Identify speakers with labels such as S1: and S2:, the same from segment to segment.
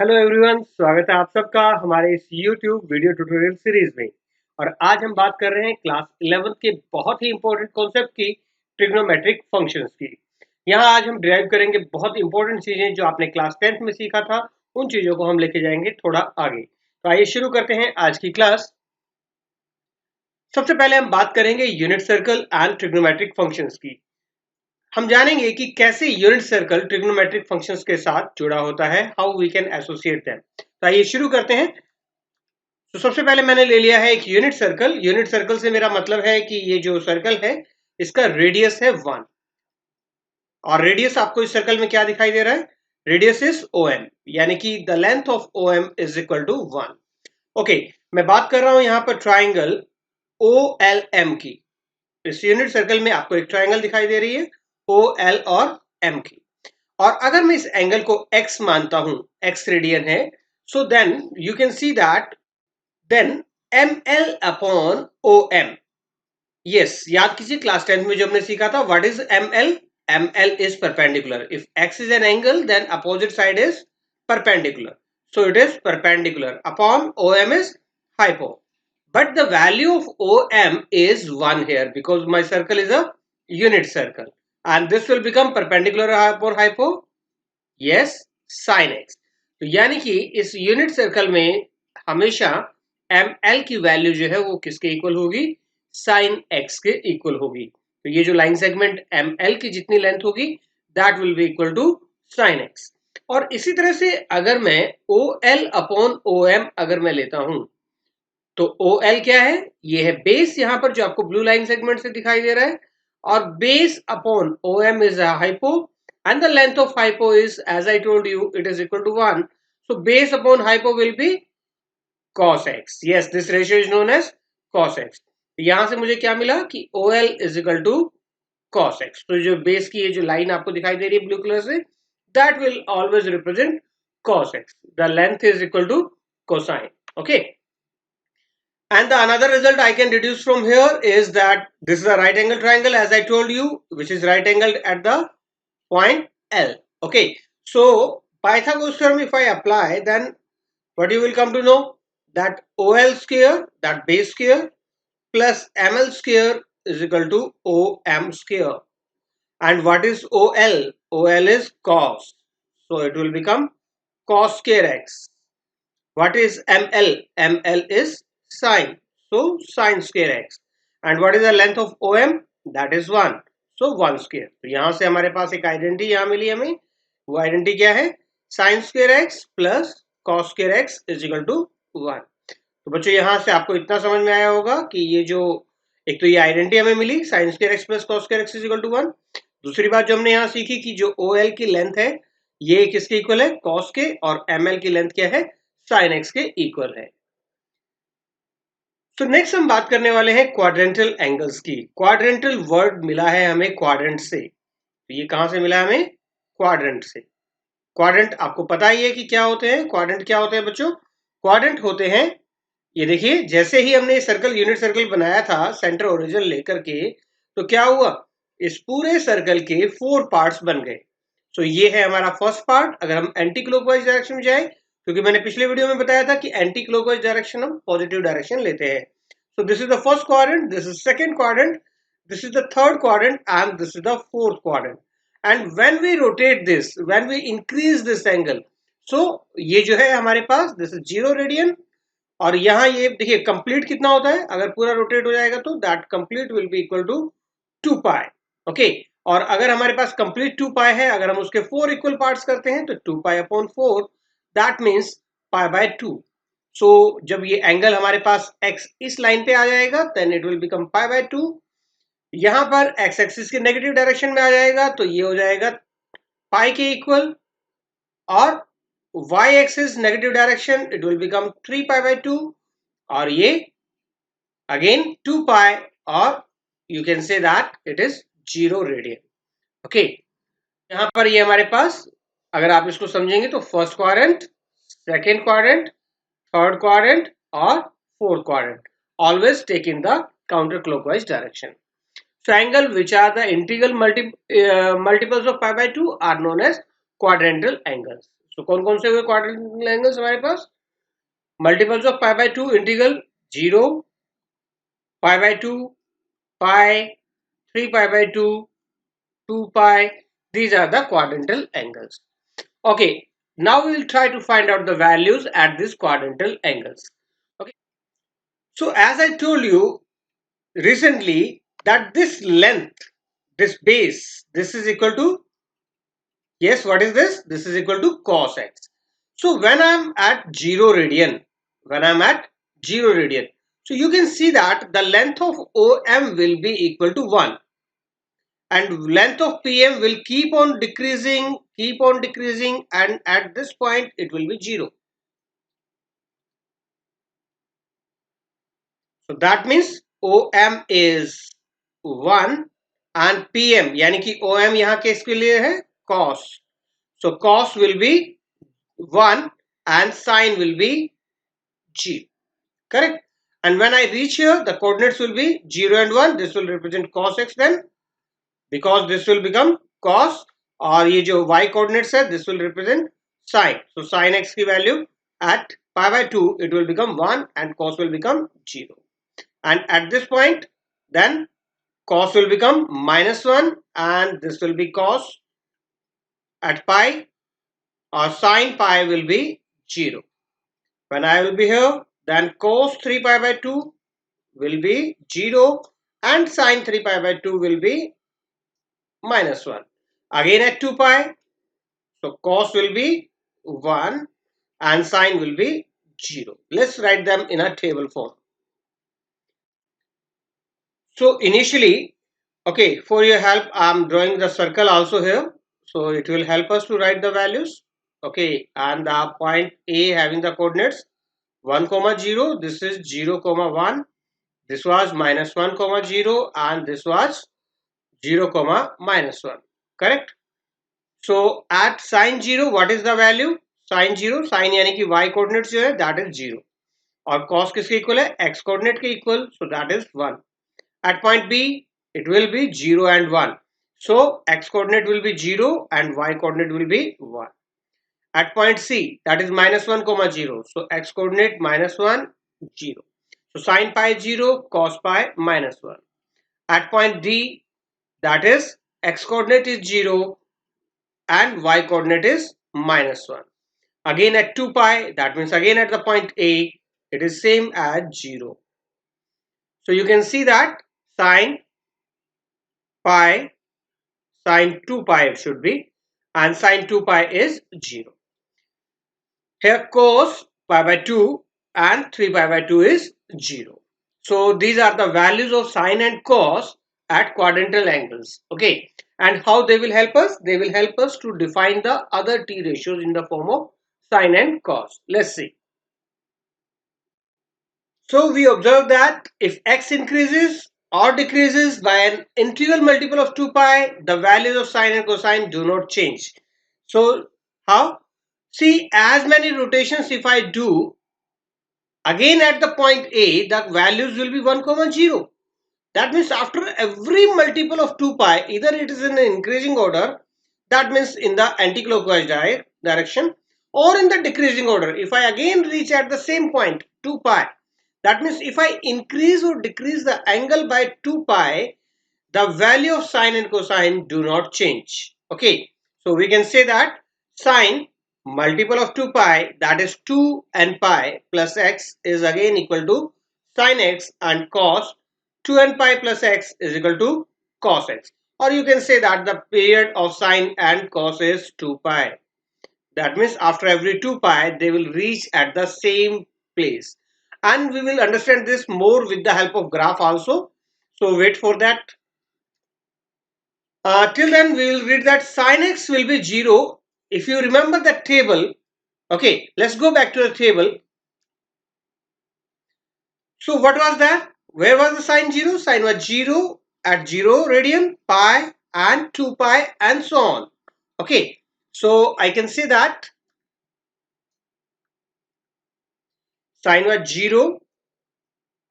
S1: Hello everyone, स्वागत है आप सबका हमारे इस YouTube वीडियो ट्यूटोरियल सीरीज में। और आज हम बात कर रहे हैं क्लास 11 के बहुत ही इंपॉर्टेंट कॉन्सेप्ट की, ट्रिग्नोमेट्रिक फंक्शंस की। यहाँ आज हम डिराइव करेंगे बहुत इंपॉर्टेंट चीजें जो आपने क्लास 10th में सीखा था। उन चीजों को हम लेके जाएंगे थोड़ा आगे। तो आइए शुरू करते हैं आज की क्लास। सबसे पहले हम बात करेंगे unit circle and trigonometric functions की। हम जानेंगे कि कैसे यूनिट सर्कल ट्रिग्नोमेट्रिक फंक्शंस के साथ जुड़ा होता है, how we can associate them. तो आइए शुरू करते हैं। तो सबसे पहले मैंने ले लिया है एक यूनिट सर्कल। यूनिट सर्कल से मेरा मतलब है कि ये जो सर्कल है इसका रेडियस है 1। और रेडियस आपको इस सर्कल में क्या दिखाई दे रहा है? रेडियस इज OM, यानी कि the length of OM is equal to 1। Okay, मैं बात कर रहा हूं यहाँ पर ट्राइंगल OLM की। इस यूनिट सर्कल में आपको एक ट्राइंगल दिखाई दे रही है OL और M की। और अगर मैं इस एंगल को x मानता हूं, x रेडियन है, so then you can see that then ML upon OM। Yes, याद कीजिए क्लास 10th में जो हमने सीखा था, what is ML? ML is perpendicular. If x is an angle, then opposite side is perpendicular. So it is perpendicular upon OM is hypo. But the value of OM is 1 here because my circle is a unit circle. And this will become perpendicular upon hypo. Yes, sin x. तो यानी कि इस unit circle में हमेशा ML की value जो है वो किसके इक्वल होगी? साइन x के इक्वल होगी। तो ये जो लाइन सेगमेंट ML की जितनी लेंथ होगी that will be equal to sine x। और इसी तरह से अगर मैं OL अपॉन OM अगर मैं लेता हूं, तो OL क्या है? ये है बेस, यहां पर जो आपको ब्लू लाइन सेगमेंट से दिखाई दे रहा है। और base upon OM is a hypo and the length of hypo is, as I told you, it is equal to 1. So base upon hypo will be cos x. Yes, this ratio is known as cos x. यहां से मुझे क्या मिला कि OL is equal to cos x. तो जो base की ये जो लाइन आपको दिखाई दे रही है ब्लू कलर से, that will always represent cos x. The length is equal to cosine. Okay. And the another result I can deduce from here is that this is a right angle triangle, as I told you, which is right angled at the point L. Okay. So Pythagoras theorem if I apply, then what you will come to know, that OL square, that base square, plus ML square is equal to OM square. And what is OL? OL is cos. So it will become cos square x. What is ML? ML is sine. So sine square x. And what is the length of OM? That is 1. So 1 square. तो यहां से हमारे पास एक identity यहां मिली हमें। वो identity क्या है? Sine square x plus cos square x is equal to 1। तो बच्चों यहां से आपको इतना समझ में आया होगा कि ये जो एक तो ये आइडेंटिटी हमें मिली, sine square x plus cos square x is equal to 1। दूसरी बात जो हमने यहाँ सीखी कि जो OL की लेंथ है ये किसके इक्वल है? कॉस के। और ML की लेंथ क्या है? साइन एक्स के इक्वल है। तो नेक्स्ट हम बात करने वाले हैं क्वाड्रेंटल एंगल्स की। क्वाड्रेंटल वर्ड मिला है हमें क्वाड्रेंट से। तो ये कहां से मिला है हमें? क्वाड्रेंट से। क्वाड्रेंट आपको पता ही है कि क्या होते हैं। क्वाड्रेंट क्या होते हैं बच्चों? क्वाड्रेंट होते हैं, ये देखिए, जैसे ही हमने सर्कल यूनिट सर्कल बनाया था सेंटर ओरिजिन लेकर के, तो क्या हुआ? इस पूरे सर्कल के 4 पार्ट्स बन गए। सो ये है हमारा फर्स्ट पार्ट। अगर हम एंटी क्लॉकवाइज डायरेक्शन में जाए, क्योंकि मैंने पिछले वीडियो में बताया था कि एंटी क्लॉकवाइज डायरेक्शन हम पॉजिटिव डायरेक्शन लेते हैं। So this is the first quadrant, this is second quadrant, this is the third quadrant and this is the fourth quadrant. And when we rotate this, when we increase this angle, so ये जो है हमारे पास, this is 0 radian. और यहाँ ये देखिए complete कितना होता है, अगर पूरा रोटेट हो जाएगा तो that complete will be equal to 2 pi. Okay. और अगर हमारे पास कंप्लीट 2 पाई है, अगर हम उसके 4 इक्वल पार्ट्स करते हैं तो 2 pi upon 4, that means pi by 2। सो जब ये एंगल हमारे पास x इस लाइन पे आ जाएगा, then it will become pi by 2। यहां पर x एक्सिस के नेगेटिव डायरेक्शन में आ जाएगा तो ये हो जाएगा पाई के इक्वल। और y axis negative direction, it will become 3 pi by 2। और ये अगेन 2 पाई, और you can say that it is 0 radian. Okay, यहां पर ये हमारे पास, अगर आप इसको समझेंगे तो first quadrant, second quadrant, third quadrant और fourth quadrant, always take in the counter clockwise direction. Triangle which are the integral multiples of pi by 2 are known as quadrantal angles. So कौन कौन से हुए क्वाड्रेंटल एंगल्स हमारे पास? Multiples of pi by 2 integral 0, pi by 2, pi, 3 pi by 2, 2 pi. These are the quadrantal angles. Okay, now we will try to find out the values at these quadrantal angles. Okay, so as I told you recently that this length, this base, this is equal to, yes, what is this? This is equal to cos x. So when I'm at 0 radian, when I'm at 0 radian, so you can see that the length of OM will be equal to 1 and length of PM will keep on decreasing and at this point it will be 0. So that means OM is 1 and PM यानी कि OM यहाँ किसके लिए है? Cos. So cos will be 1 and sine will be 0. Correct? And when I reach here, the coordinates will be 0 and 1. This will represent cos x then, because this will become cos, और ये जो y coordinates है, this will represent sine. So sine x की value at pi by 2, it will become 1 and cos will become 0. And at this point, then cos will become minus 1 and this will be cos at pi, or sine pi will be 0. When I will be here, then cos 3 pi by 2 will be 0 and sine 3 pi by 2 will be minus 1. Again at 2 pi, so cos will be 1 and sine will be 0. Let's write them in a table form. So initially, okay, for your help, I'm drawing the circle also here. So it will help us to write the values. Okay, and the point A having the coordinates 1 comma 0, this is 0 comma 1, this was minus 1 comma 0 and this was 0 comma minus 1. Correct? So at sine 0, what is the value? Sine 0, sine यानी कि y coordinates जो है that is 0 और cos किसके equal है? X coordinate के equal, so that is 1. At point B, it will be 0 and 1. So x coordinate will be 0 and y coordinate will be 1. At point C, that is minus 1 comma 0. So x coordinate minus 1, 0. So sine pi 0, cos pi minus 1. At point D, that is x coordinate is 0 and y coordinate is minus 1. Again at 2 pi, that means again at the point A, it is same as 0. So you can see that sine pi, sine 2 pi it should be, and sine 2 pi is 0. Here cos pi by 2 and 3 pi by 2 is 0. So these are the values of sine and cos at quadrantal angles. Okay, and how they will help us? They will help us to define the other t ratios in the form of sine and cos. Let's see. So we observe that if x increases or decreases by an integral multiple of 2 pi, the values of sine and cosine do not change. So how? See, as many rotations if I do, again at the point A, the values will be 1 comma 0. That means after every multiple of 2 pi, either it is in an increasing order, that means in the anticlockwise direction, or in the decreasing order. If I again reach at the same point 2 pi, that means if I increase or decrease the angle by 2 pi, the value of sine and cosine do not change. Okay, so we can say that sine multiple of 2 pi, that is 2 n pi plus x, is again equal to sine x, and cos 2 n pi plus x is equal to cos x. Or you can say that the period of sine and cos is 2 pi. That means after every 2 pi, they will reach at the same place. And we will understand this more with the help of graph also. So wait for that. Till then, we will read that sin x will be 0. If you remember that table, okay, let's go back to the table. So what was that? Where was the sine 0? Sine was 0 at 0 radian, pi and 2 pi and so on. Okay, so I can say that sine was 0,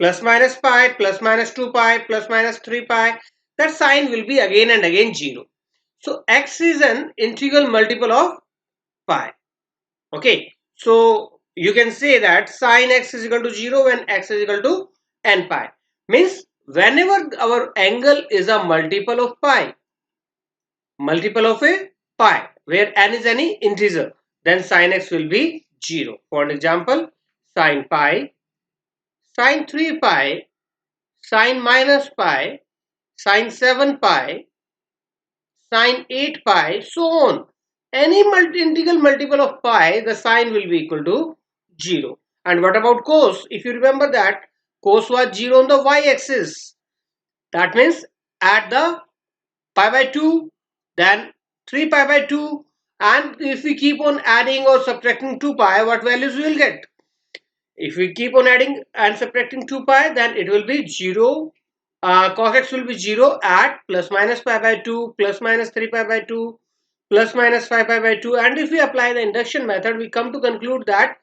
S1: plus minus pi, plus minus 2 pi, plus minus 3 pi. That sine will be again and again 0. So x is an integral multiple of pi. Okay, so you can say that sine x is equal to 0 when x is equal to n pi. Means whenever our angle is a multiple of a pi, where n is any integer, then sine x will be 0. For example, sine pi, sine 3 pi, sine minus pi, sine 7 pi, sine 8 pi, so on. Any integral multiple of pi, the sine will be equal to 0. And what about cos? If you remember that cos was 0 on the y-axis. That means at the pi by 2, then 3 pi by 2, and if we keep on adding or subtracting 2 pi, what values we will get? If we keep on adding and subtracting 2 pi, then it will be 0. Cos x will be 0 at plus minus pi by 2, plus minus 3 pi by 2, plus minus 5 pi by 2. And if we apply the induction method, we come to conclude that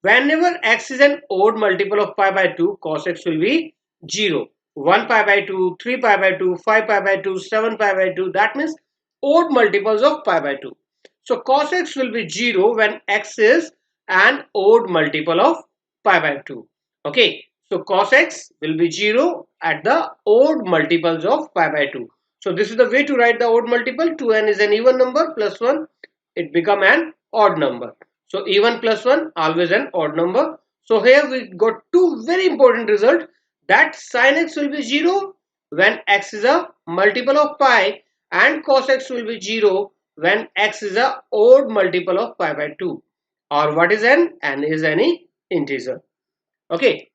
S1: whenever x is an odd multiple of pi by 2, cos x will be 0. 1 pi by 2, 3 pi by 2, 5 pi by 2, 7 pi by 2. That means odd multiples of pi by 2. So cos x will be 0 when x is an odd multiple of pi by 2. Okay, so cos x will be 0 at the odd multiples of pi by 2. So this is the way to write the odd multiple. 2n is an even number, plus 1, it become an odd number. So even plus 1 always an odd number. So here we got two very important results, that sin x will be 0 when x is a multiple of pi, and cos x will be 0 when x is a odd multiple of pi by 2. Or what is n? N is any integer. Okay.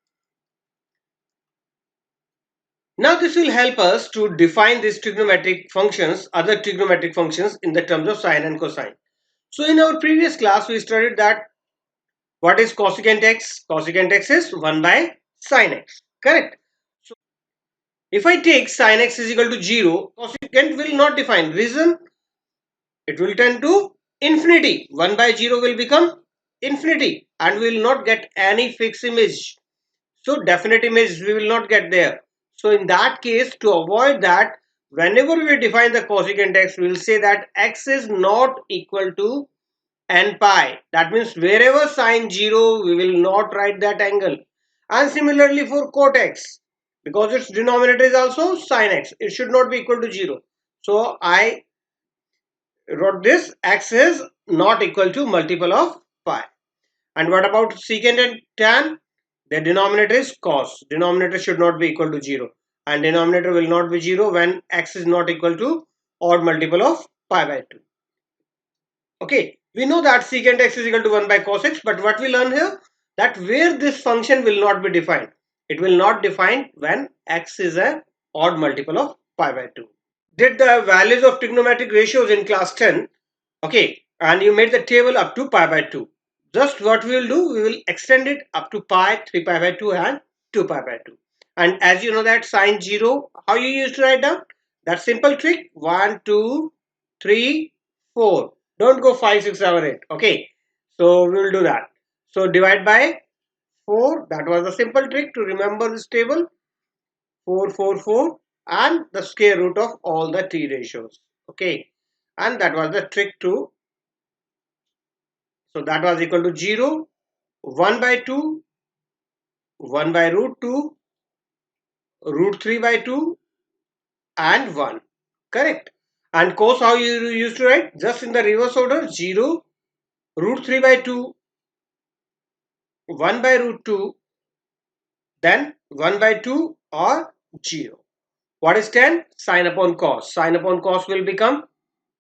S1: Now this will help us to define these trigonometric functions, other trigonometric functions in the terms of sine and cosine. So in our previous class we studied that what is cosecant x? Cosecant x is 1 by sine x. Correct. So if I take sine x is equal to 0, cosecant will not define. Reason? It will tend to infinity. 1 by 0 will become infinity and we will not get any fixed image. So definite image we will not get there. So in that case, to avoid that, whenever we define the cosecant x, we will say that x is not equal to n pi. That means wherever sine 0, we will not write that angle. And similarly for cot x, because its denominator is also sine x, it should not be equal to 0. So I wrote this, x is not equal to multiple of pi. And what about secant and tan? The denominator is cos. Denominator should not be equal to 0. And denominator will not be 0 when x is not equal to odd multiple of pi by 2. Okay, we know that secant x is equal to 1 by cos x, but what we learn here, that where this function will not be defined. It will not define when x is an odd multiple of pi by 2. Did the values of trigonometric ratios in class 10. Okay, and you made the table up to pi by 2. Just what we will do, we will extend it up to pi, 3 pi by 2 and 2 pi by 2. And as you know that sine 0, how you used to write down? That simple trick, 1, 2, 3, 4. Don't go 5, 6, 7, 8. Okay, so we will do that. So divide by 4, that was a simple trick to remember this table. 4, 4, 4 and the square root of all the t ratios. Okay, and that was the trick to. So that was equal to 0, 1 by 2, 1 by root 2, root 3 by 2 and 1. Correct. And cos, how you used to write? Just in the reverse order, 0, root 3 by 2, 1 by root 2, then 1 by 2 or 0. What is 10? Sine upon cos. Sine upon cos will become,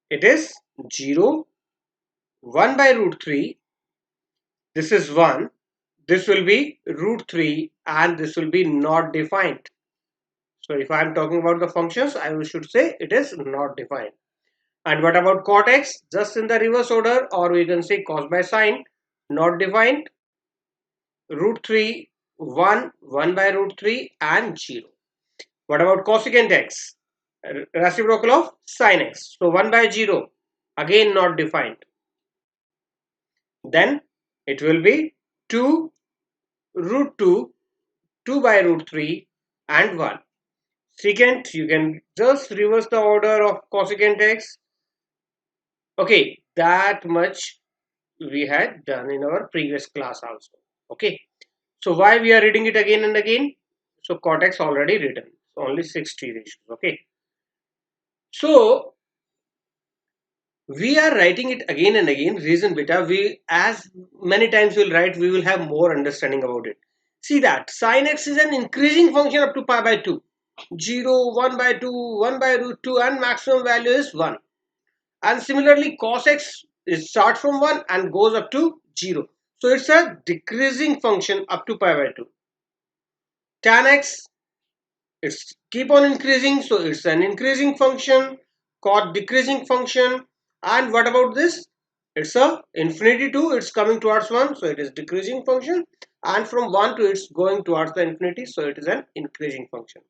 S1: it is 0, 1 by root 3, this is 1, this will be root 3 and this will be not defined. So if I am talking about the functions, I should say it is not defined. And what about cot x? Just in the reverse order, or we can say cos by sine, not defined, root 3, 1, 1 by root 3 and 0. What about cosecant x? Reciprocal of sine x. So 1 by 0, again not defined. Then it will be 2 root 2, 2 by root 3 and 1. Secant, you can just reverse the order of cosecant x. Okay, that much we had done in our previous class also. Okay, so why we are reading it again and again? So cortex already written, so only 60 ratios. Okay, so we are writing it again and again. Reason beta, we as many times we'll write, we will have more understanding about it. See that sin x is an increasing function up to pi by 2, 0, 1 by 2, 1 by root 2, and maximum value is 1. And similarly cos x is starts from 1 and goes up to 0. So it's a decreasing function up to pi by 2. Tan x, it's keep on increasing, so it's an increasing function. Cot decreasing function. And what about this? It's a infinity to it's coming towards 1, so it is decreasing function. And from 1 to it's going towards the infinity, so it is an increasing function.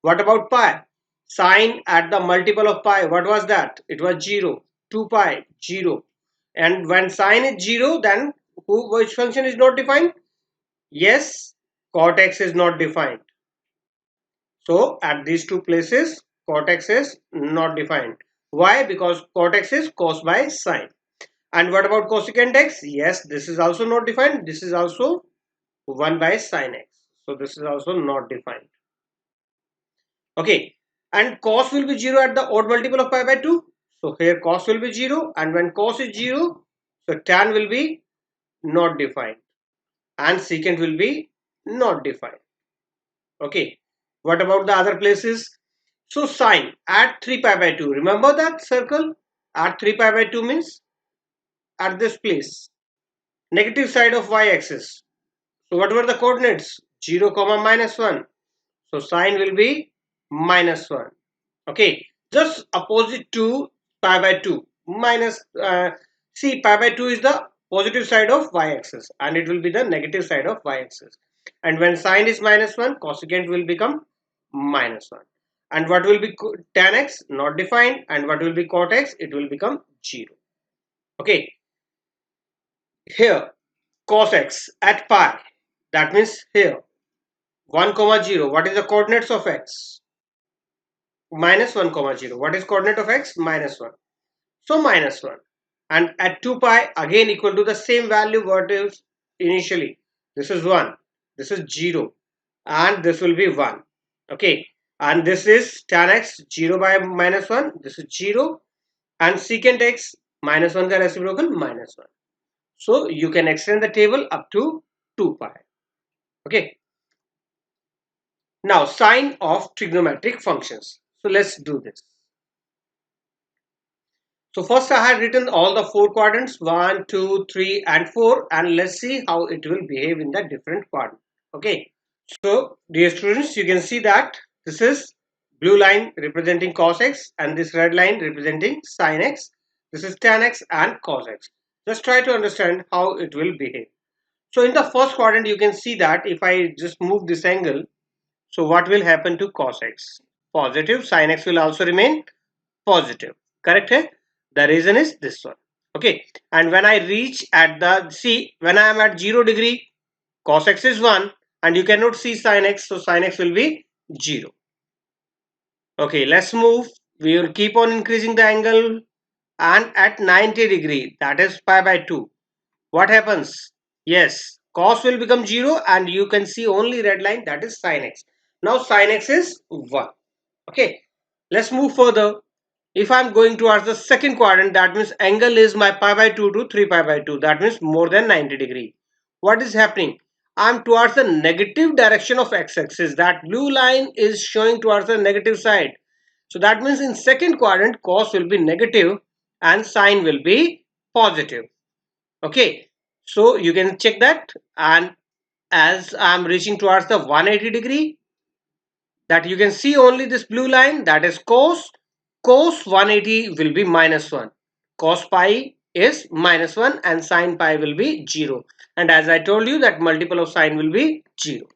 S1: What about pi? Sine at the multiple of pi, what was that? It was 0. 2 pi, 0. And when sine is 0, then which function is not defined? Yes, cot x is not defined. So at these two places, cot x is not defined. Why? Because cot x is cos by sine. And what about cosecant x? Yes, this is also not defined. This is also 1 by sine x. So this is also not defined. Okay. And cos will be 0 at the odd multiple of pi by 2. So here cos will be 0. And when cos is 0, so tan will be not defined. And secant will be not defined. Okay. What about the other places? So sine at 3 pi by 2. Remember that circle? At 3 pi by 2 means at this place. Negative side of y-axis. So what were the coordinates? 0, comma minus 1. So sine will be minus 1. Okay. Just opposite to pi by 2. Minus, see pi by 2 is the positive side of y-axis and it will be the negative side of y-axis. And when sine is minus 1, cosecant will become minus 1. And what will be tan x? Not defined. And what will be cot x? It will become 0. Okay. Here cos x at pi. That means here 1 comma 0. What is the coordinates of x? Minus 1 comma 0. What is coordinate of x? Minus 1. So minus 1. And at 2 pi again equal to the same value what is initially. This is 1. This is 0. And this will be 1. Okay. And this is tan x 0 by minus 1. This is 0. And secant x minus 1 ka reciprocal minus 1. So you can extend the table up to 2 pi. Okay. Now sign of trigonometric functions. So let's do this. So first I had written all the 4 quadrants 1, 2, 3 and 4 and let's see how it will behave in the different quadrant. Okay. So dear students, you can see that this is blue line representing cos x and this red line representing sin x. This is tan x and cos x. Just try to understand how it will behave. So in the first quadrant you can see that if I just move this angle, so what will happen to cos x? Positive. Sin x will also remain positive. Correct? Hai? The reason is this one. Okay. And when I reach at the, see, when I am at 0 degree, cos x is 1 and you cannot see sin x. So sin x will be 0. Okay. Let's move. We will keep on increasing the angle and at 90 degree, that is pi by 2. What happens? Yes. Cos will become 0 and you can see only red line, that is sin x. Now sin x is 1. Okay. Let's move further. If I'm going towards the second quadrant, that means angle is my pi by 2 to 3 pi by 2. That means more than 90 degree. What is happening? I'm towards the negative direction of x-axis. That blue line is showing towards the negative side. So that means in second quadrant, cos will be negative and sine will be positive. Okay. So you can check that. And as I'm reaching towards the 180 degree, that you can see only this blue line, that is cos. Cos 180 will be minus 1. Cos pi is minus 1 and sin pi will be 0. And as I told you that multiple of sine will be 0.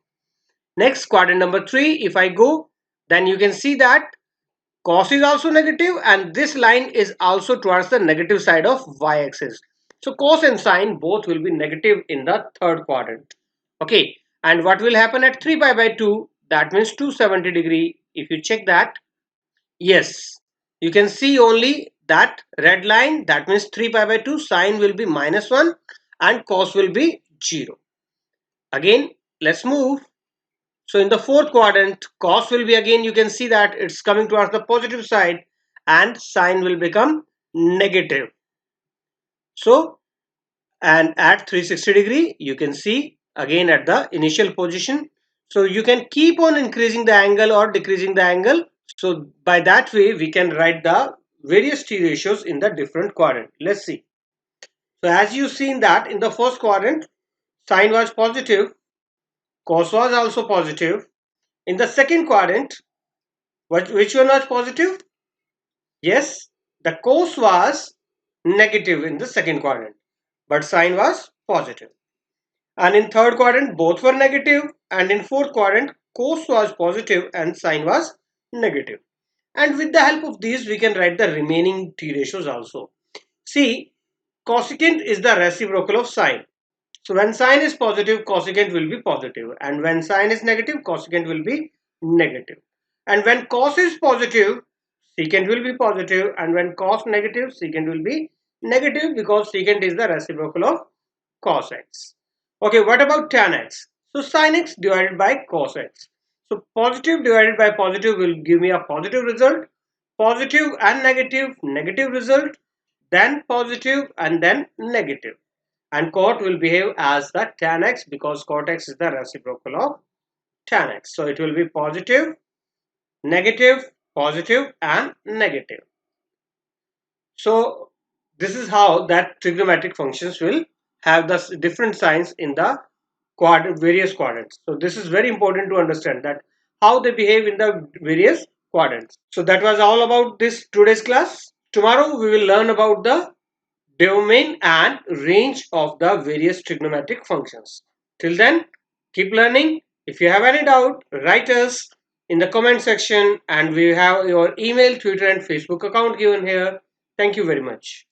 S1: Next quadrant number 3, if I go, then you can see that cos is also negative and this line is also towards the negative side of y-axis. So cos and sine both will be negative in the third quadrant. Okay. And what will happen at 3 pi by 2? That means 270 degree. If you check that, yes, you can see only that red line, that means 3 pi by 2, sine will be -1 and cos will be 0. Again, let's move. So in the fourth quadrant, cos will be, again you can see that it's coming towards the positive side and sine will become negative. So, and at 360-degree, you can see again at the initial position. So you can keep on increasing the angle or decreasing the angle. So by that way, we can write the various t ratios in the different quadrant. Let's see. So as you seen that in the first quadrant, sine was positive, cos was also positive. In the second quadrant, which one was positive? Yes, the cos was negative in the second quadrant, but sine was positive. And in third quadrant, both were negative, and in fourth quadrant, cos was positive and sine was negative. And with the help of these, we can write the remaining t ratios also. See, cosecant is the reciprocal of sine. So when sine is positive, cosecant will be positive, and when sine is negative, cosecant will be negative. And when cos is positive, secant will be positive, and when cos negative, secant will be negative, because secant is the reciprocal of cos x. Okay, what about tan x? So sin x divided by cos x. So positive divided by positive will give me a positive result. Positive and negative, negative result, then positive and then negative. And cot will behave as the tan x, because cot x is the reciprocal of tan x. So it will be positive, negative, positive and negative. So this is how that trigonometric functions will have the different signs in the various quadrants. So this is very important to understand that how they behave in the various quadrants. So that was all about this today's class. Tomorrow we will learn about the domain and range of the various trigonometric functions. Till then, keep learning. If you have any doubt, write us in the comment section, and we have your email, Twitter and Facebook account given here. Thank you very much.